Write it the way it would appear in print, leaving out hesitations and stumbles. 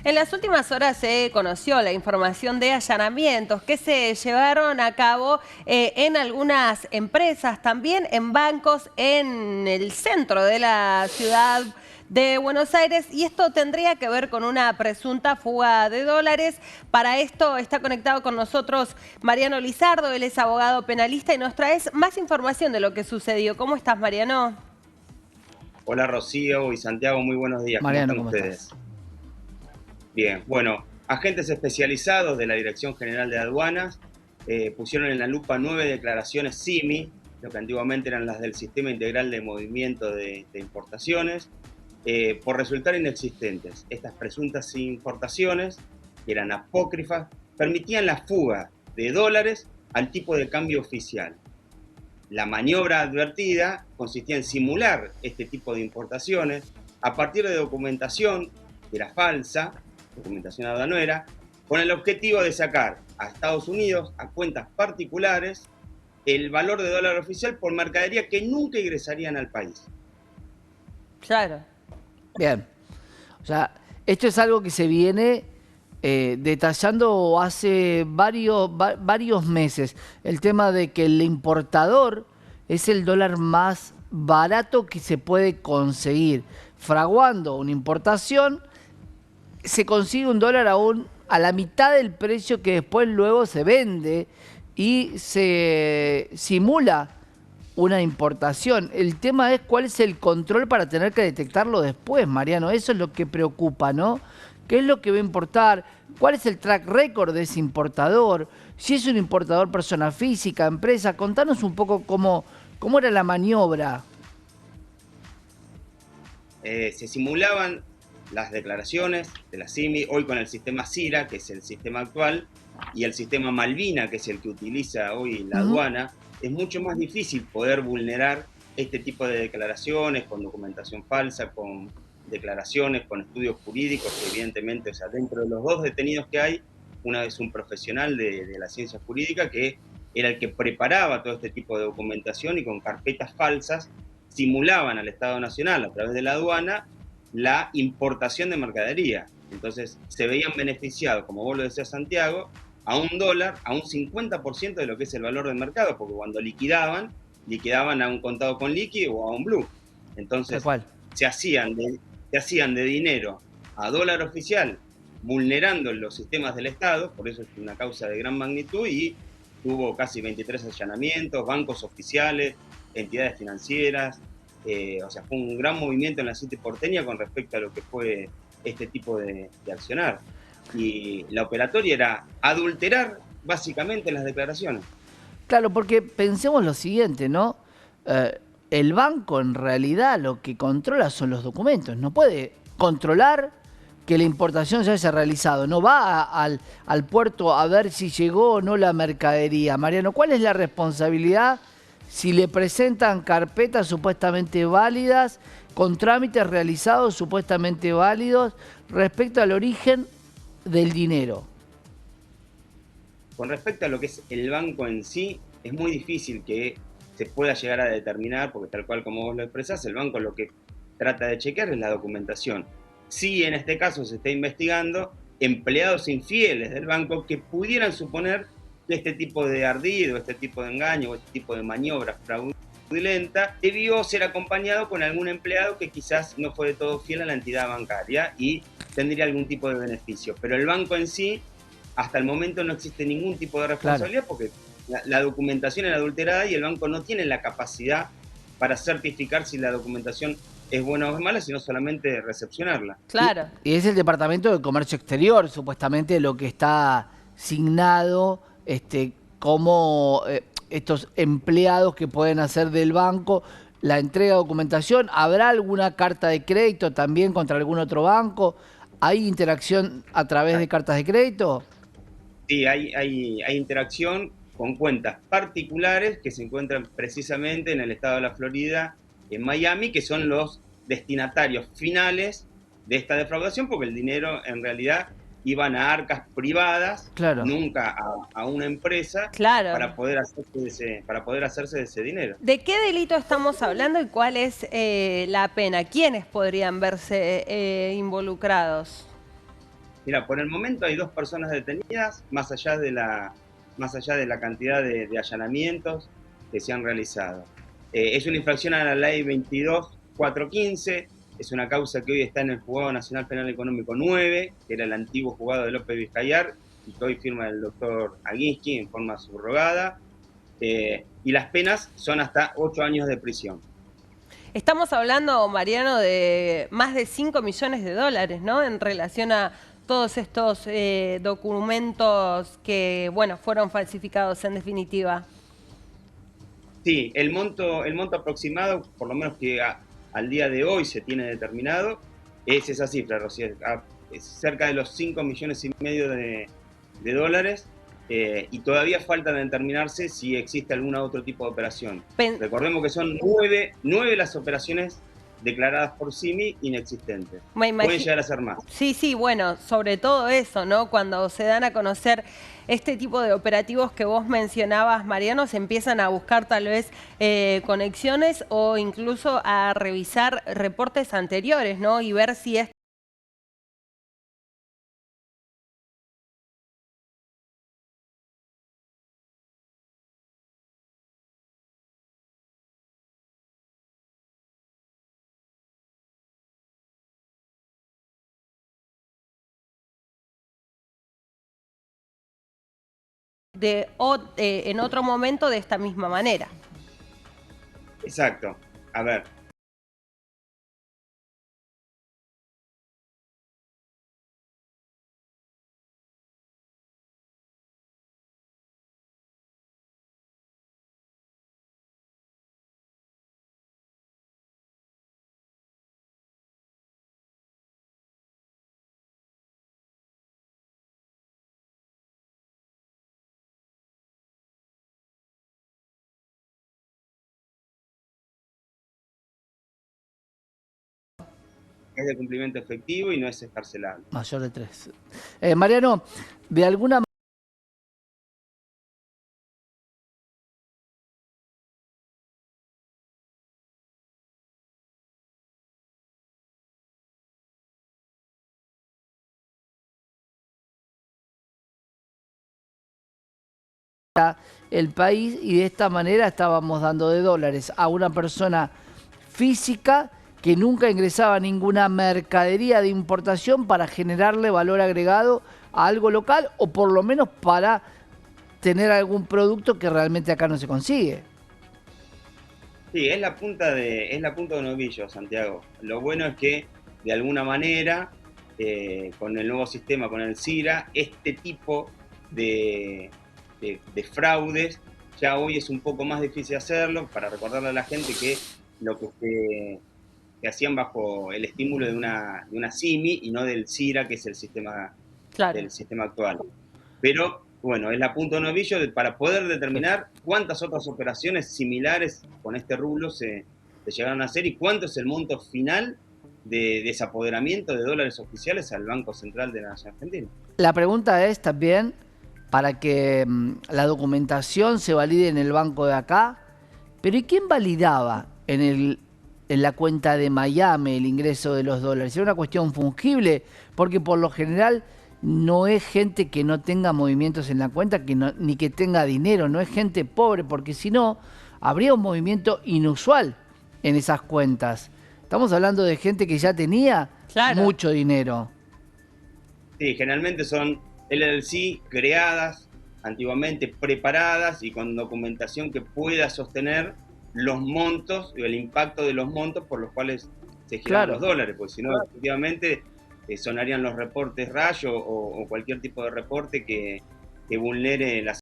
En las últimas horas se conoció la información de allanamientos que se llevaron a cabo en algunas empresas, también en bancos en el centro de la ciudad de Buenos Aires, y esto tendría que ver con una presunta fuga de dólares. Para esto está conectado con nosotros Mariano Lizardo, él es abogado penalista y nos traes más información de lo que sucedió. ¿Cómo estás, Mariano? Hola Rocío y Santiago, muy buenos días. ¿Cómo Mariano, están ¿cómo ustedes? estás? Bien, bueno, agentes especializados de la Dirección General de Aduanas pusieron en la lupa 9 declaraciones SIMI, lo que antiguamente eran las del Sistema Integral de Movimiento de Importaciones, por resultar inexistentes. Estas presuntas importaciones, que eran apócrifas, permitían la fuga de dólares al tipo de cambio oficial. La maniobra advertida consistía en simular este tipo de importaciones a partir de documentación que era falsa, documentación aduanera, con el objetivo de sacar a Estados Unidos, a cuentas particulares, el valor de dólar oficial por mercadería que nunca ingresarían al país. Claro. Bien. O sea, esto es algo que se viene detallando hace varios meses. El tema de que el importador es el dólar más barato que se puede conseguir. Fraguando una importación, se consigue un dólar aún a la mitad del precio que después luego se vende y se simula una importación. El tema es cuál es el control para tener que detectarlo después, Mariano. Eso es lo que preocupa, ¿no? ¿Qué es lo que va a importar? ¿Cuál es el track record de ese importador? Si es un importador persona física, empresa. Contanos un poco cómo era la maniobra. Se simulaban las declaraciones de la CIMI, hoy con el sistema CIRA, que es el sistema actual, y el sistema Malvina, que es el que utiliza hoy la aduana. Es mucho más difícil poder vulnerar este tipo de declaraciones con documentación falsa, con declaraciones, con estudios jurídicos, que evidentemente, o sea, dentro de los dos detenidos que hay, una es un profesional de la ciencia jurídica que era el que preparaba todo este tipo de documentación y con carpetas falsas simulaban al Estado Nacional a través de la aduana la importación de mercadería. Entonces se veían beneficiados, como vos lo decías, Santiago, a un dólar, a un 50% de lo que es el valor del mercado, porque cuando liquidaban a un contado con liqui o a un blue. Tal Entonces cual. se hacían de dinero a dólar oficial, vulnerando los sistemas del Estado, por eso es una causa de gran magnitud, y tuvo casi 23 allanamientos, bancos oficiales, entidades financieras. O sea, fue un gran movimiento en la City porteña con respecto a lo que fue este tipo de accionar. Y la operatoria era adulterar básicamente las declaraciones. Claro, porque pensemos lo siguiente, ¿no? El banco en realidad lo que controla son los documentos. No puede controlar que la importación se haya realizado. No va al puerto a ver si llegó o no la mercadería. Mariano, ¿cuál es la responsabilidad si le presentan carpetas supuestamente válidas, con trámites realizados supuestamente válidos respecto al origen del dinero? Con respecto a lo que es el banco en sí, es muy difícil que se pueda llegar a determinar, porque tal cual como vos lo expresás, el banco lo que trata de chequear es la documentación. Sí, en este caso se está investigando empleados infieles del banco que pudieran suponer que este tipo de ardido, este tipo de engaño o este tipo de maniobra fraudulenta debió ser acompañado con algún empleado que quizás no fue de todo fiel a la entidad bancaria y tendría algún tipo de beneficio. Pero el banco en sí, hasta el momento no existe ningún tipo de responsabilidad, Claro. porque la documentación es adulterada y el banco no tiene la capacidad para certificar si la documentación es buena o es mala, sino solamente recepcionarla. Claro. Y es el Departamento de Comercio Exterior, supuestamente, lo que está signado como estos empleados que pueden hacer del banco la entrega de documentación. ¿Habrá alguna carta de crédito también contra algún otro banco? ¿Hay interacción a través de cartas de crédito? Sí, hay interacción con cuentas particulares que se encuentran precisamente en el estado de la Florida, en Miami, que son los destinatarios finales de esta defraudación, porque el dinero en realidad iban a arcas privadas, Claro. nunca a una empresa, Claro. para poder hacerse de ese dinero. ¿De qué delito estamos hablando y cuál es la pena? ¿Quiénes podrían verse involucrados? Mira, por el momento hay 2 personas detenidas, más allá de la cantidad de allanamientos que se han realizado. Es una infracción a la ley 22.415, es una causa que hoy está en el Juzgado Nacional Penal Económico 9, que era el antiguo juzgado de López Vizcayar, y que hoy firma el doctor Aguinsky en forma subrogada, y las penas son hasta 8 años de prisión. Estamos hablando, Mariano, de más de 5 millones de dólares, ¿no? En relación a todos estos documentos que, bueno, fueron falsificados en definitiva. Sí, el monto aproximado, por lo menos que al día de hoy se tiene determinado, es esa cifra, Rocío, es cerca de los 5,5 millones de dólares, y todavía falta determinarse si existe algún otro tipo de operación. Recordemos que son nueve las operaciones declaradas por CIMI inexistentes. Pueden llegar a ser más. Sí, sí, bueno, sobre todo eso, ¿no? Cuando se dan a conocer este tipo de operativos que vos mencionabas, Mariano, se empiezan a buscar tal vez conexiones o incluso a revisar reportes anteriores, ¿no? Y ver si es en otro momento de esta misma manera. Exacto. A ver, es de cumplimiento efectivo y no es escarcelable. Mayor de 3. Mariano, de alguna el país, y de esta manera estábamos dando de dólares a una persona física que nunca ingresaba ninguna mercadería de importación para generarle valor agregado a algo local, o por lo menos para tener algún producto que realmente acá no se consigue. Sí, es la punta de novillo, Santiago. Lo bueno es que, de alguna manera, con el nuevo sistema, con el CIRA, este tipo de fraudes ya hoy es un poco más difícil hacerlo, para recordarle a la gente que lo que hacían bajo el estímulo de una CIMI y no del CIRA, que es el sistema, Claro. del sistema actual. Pero bueno, es la punta de novillo para poder determinar cuántas otras operaciones similares con este rublo se llegaron a hacer y cuánto es el monto final de desapoderamiento de dólares oficiales al Banco Central de la Nación Argentina. La pregunta es también, para que la documentación se valide en el banco de acá, pero ¿y quién validaba en la cuenta de Miami el ingreso de los dólares? ¿Era una cuestión fungible? Porque por lo general no es gente que no tenga movimientos en la cuenta, ni que tenga dinero, no es gente pobre, porque si no, habría un movimiento inusual en esas cuentas. Estamos hablando de gente que ya tenía mucho dinero. Sí, generalmente son LLC creadas, antiguamente preparadas y con documentación que pueda sostener los montos y el impacto de los montos por los cuales se giran los dólares, porque si no, efectivamente, sonarían los reportes RAYO o cualquier tipo de reporte que vulnere las